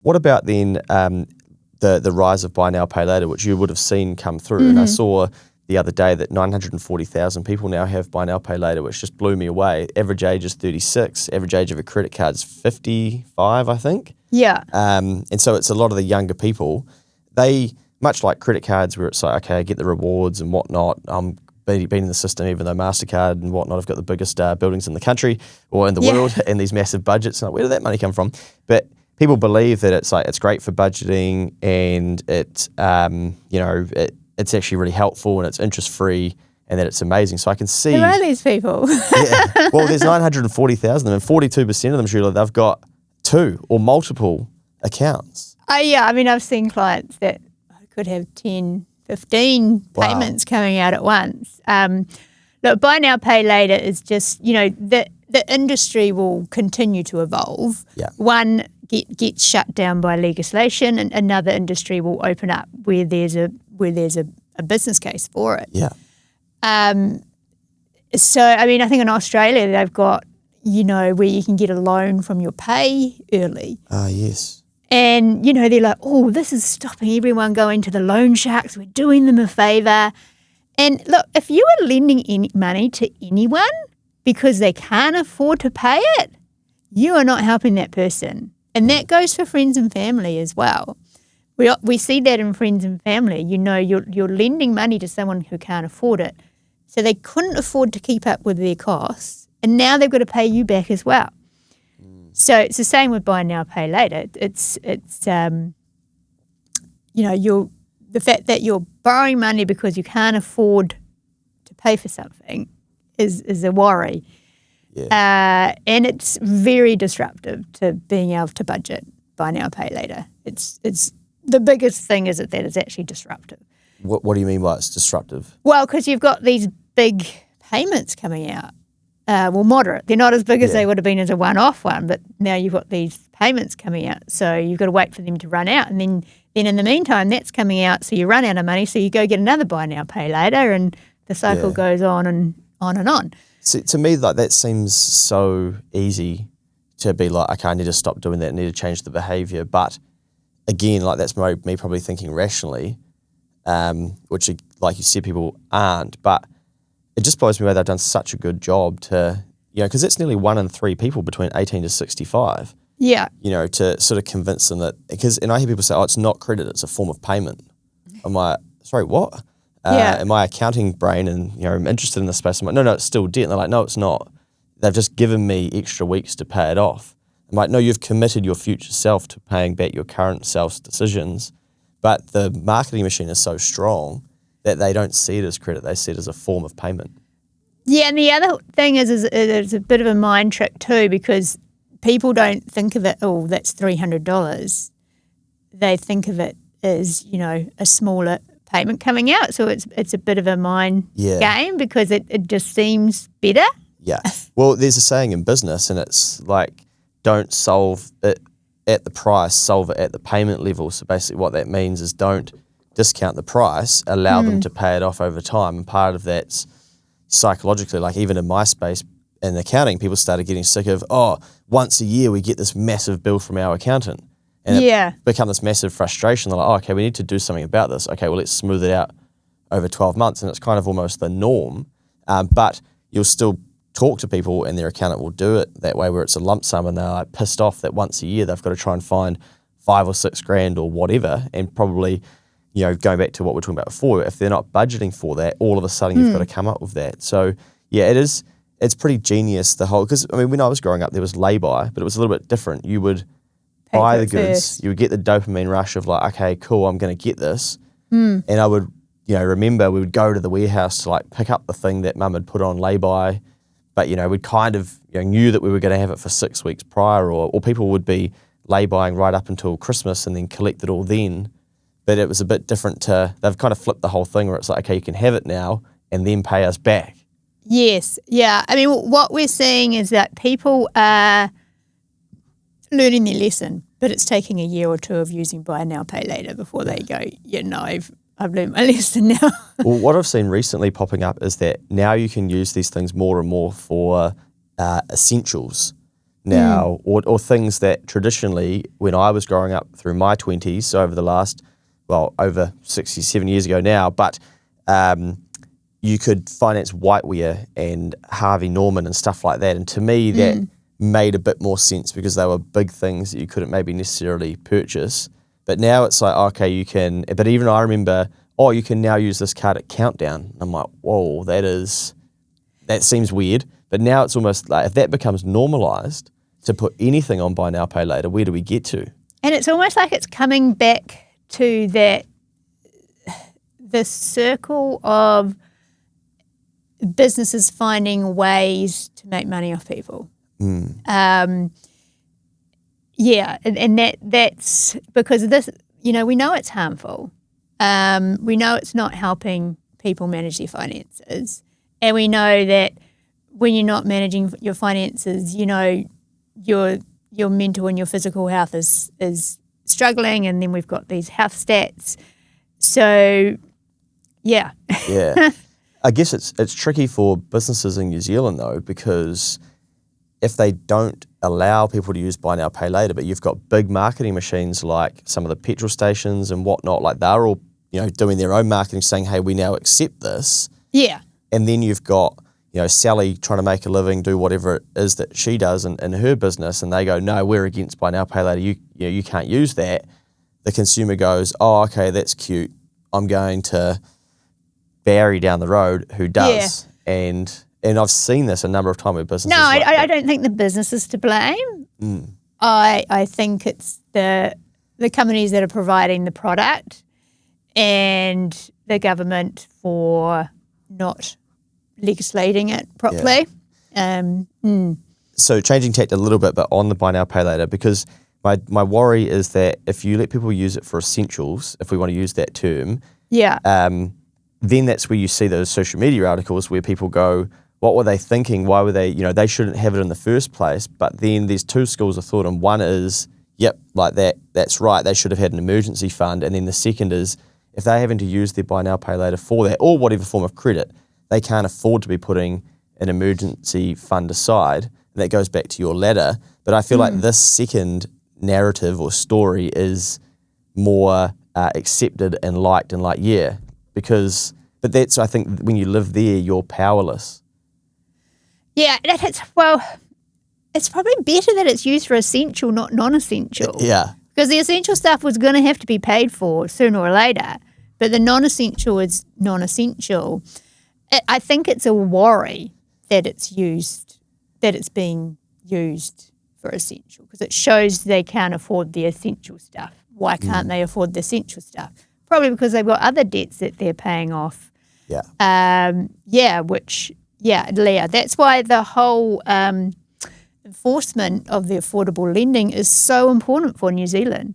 What about then the rise of buy now, pay later, which you would have seen come through? And I saw the other day that 940,000 people now have buy now, pay later, which just blew me away. Average age is 36. Average age of a credit card is 55, I think. Yeah. And so it's a lot of the younger people. They, much like credit cards where it's like, okay, I get the rewards and whatnot. I'm been in the system, even though MasterCard and whatnot have got the biggest buildings in the country or in the world and these massive budgets. Like, where did that money come from? But people believe that it's like it's great for budgeting and it's it's actually really helpful and it's interest free and that it's amazing. So I can see. Who are these people? Well, there's 940,000 of them, and 42% of them, Sheila, they've got 2 or multiple accounts. Yeah, I mean, I've seen clients that could have 10, 15 payments coming out at once. Look, buy now, pay later is just, the industry will continue to evolve. Yeah. One gets shut down by legislation, and another industry will open up where there's a business case for it. Yeah. So, I mean, I think in Australia they've got, where you can get a loan from your pay early. Yes. And, they're like, oh, this is stopping everyone going to the loan sharks. We're doing them a favour. And look, if you are lending any money to anyone because they can't afford to pay it, you are not helping that person. And that goes for friends and family as well. We see that in friends and family. You're lending money to someone who can't afford it. So they couldn't afford to keep up with their costs. And now they've got to pay you back as well. So it's the same with buy now, pay later. It's the fact that you're borrowing money because you can't afford to pay for something is a worry. Yeah. And it's very disruptive to being able to budget buy now, pay later. It's the biggest thing is that it's actually disruptive. What do you mean by it's disruptive? Well, because you've got these big payments coming out. Moderate. They're not as big as they would have been as a one-off one, but now you've got these payments coming out. So you've got to wait for them to run out. And then in the meantime, that's coming out. So you run out of money. So you go get another buy now, pay later. And the cycle goes on and on and on. So, to me, like that seems so easy to be like, okay, I need to stop doing that. I need to change the behaviour. But again, like that's me probably thinking rationally, which, like you said, people aren't. But it just blows me away they've done such a good job to, because it's nearly 1 in 3 people between 18 to 65. Yeah. To sort of convince them that, and I hear people say, oh, it's not credit, it's a form of payment. I'm like, sorry, what? In my accounting brain and, I'm interested in this space, I'm like, no, it's still debt. And they're like, no, it's not. They've just given me extra weeks to pay it off. I'm like, no, you've committed your future self to paying back your current self's decisions. But the marketing machine is so strong that they don't see it as credit, they see it as a form of payment. Yeah, and the other thing is it's a bit of a mind trick too, because people don't think of it, oh, that's $300. They think of it as, a smaller payment coming out. So it's a bit of a mind game because it just seems better. Yeah. Well, there's a saying in business and it's like, don't solve it at the price, solve it at the payment level. So basically what that means is don't discount the price, allow them to pay it off over time. And part of that's psychologically, like even in my space in accounting, people started getting sick of, once a year we get this massive bill from our accountant. And it become this massive frustration. They're like, okay, we need to do something about this. Okay, well, let's smooth it out over 12 months. And it's kind of almost the norm. But you'll still talk to people and their accountant will do it that way where it's a lump sum and they're like pissed off that once a year they've got to try and find $5,000 or $6,000 or whatever, and probably going back to what we were talking about before, if they're not budgeting for that, all of a sudden you've got to come up with that. So it's pretty genius, the whole, because I mean, when I was growing up, there was lay-by, but it was a little bit different. You would buy the goods, you would get the dopamine rush of like, okay, cool, I'm going to get this. And I would, remember we would go to the warehouse to like pick up the thing that mum had put on lay-by, but we'd kind of knew that we were going to have it for 6 weeks prior, or people would be lay-buying right up until Christmas and then collect it all then. But it was a bit different they've kind of flipped the whole thing where it's like, okay, you can have it now and then pay us back. Yes, yeah. I mean, what we're seeing is that people are learning their lesson, but it's taking a year or two of using buy now, pay later before they go, I've learned my lesson now. Well, what I've seen recently popping up is that now you can use these things more and more for essentials. now, or things that traditionally, when I was growing up through my 20s, so over the last, over 67 years ago now, but you could finance whitewear and Harvey Norman and stuff like that. And to me, that made a bit more sense because they were big things that you couldn't maybe necessarily purchase. But now it's like, okay, you can, but even I remember, you can now use this card at Countdown. I'm like, whoa, that seems weird. But now it's almost like if that becomes normalized to put anything on buy now, pay later, where do we get to? And it's almost like it's coming back to the circle of businesses finding ways to make money off people. And that's because of this, we know it's harmful. We know it's not helping people manage their finances. And we know that when you're not managing your finances, your mental and your physical health is struggling, and then we've got these health stats. So, yeah. Yeah. I guess it's tricky for businesses in New Zealand, though, because if they don't allow people to use buy now, pay later, but you've got big marketing machines like some of the petrol stations and whatnot, like they're all, doing their own marketing saying, hey, we now accept this. Yeah. And then you've got, Sally trying to make a living, do whatever it is that she does in her business, and they go, no, we're against buy now, pay later. You can't use that. The consumer goes, oh, okay, that's cute. I'm going to Barry down the road who does. Yeah. And I've seen this a number of times with businesses. No, I don't think the business is to blame. I think it's the companies that are providing the product and the government for not legislating it properly. Yeah. So changing tact a little bit, but on the buy now, pay later, because my worry is that if you let people use it for essentials, if we want to use that term, then that's where you see those social media articles where people go, what were they thinking? Why were they, they shouldn't have it in the first place. But then there's two schools of thought, and one is, like that's right, they should have had an emergency fund. And then the second is, if they're having to use their buy now, pay later for that, or whatever form of credit, they can't afford to be putting an emergency fund aside. And that goes back to your ladder. But I feel like this second narrative or story is more accepted and liked, and but that's, I think, when you live there, you're powerless. Yeah, it's probably better that it's used for essential, not non-essential. Yeah. Because the essential stuff was going to have to be paid for sooner or later, but the non-essential is non-essential. I think it's a worry that it's being used for essential, because it shows they can't afford the essential stuff. Why can't they afford the essential stuff? Probably because they've got other debts that they're paying off. Yeah. Leah, that's why the whole enforcement of the affordable lending is so important for New Zealand.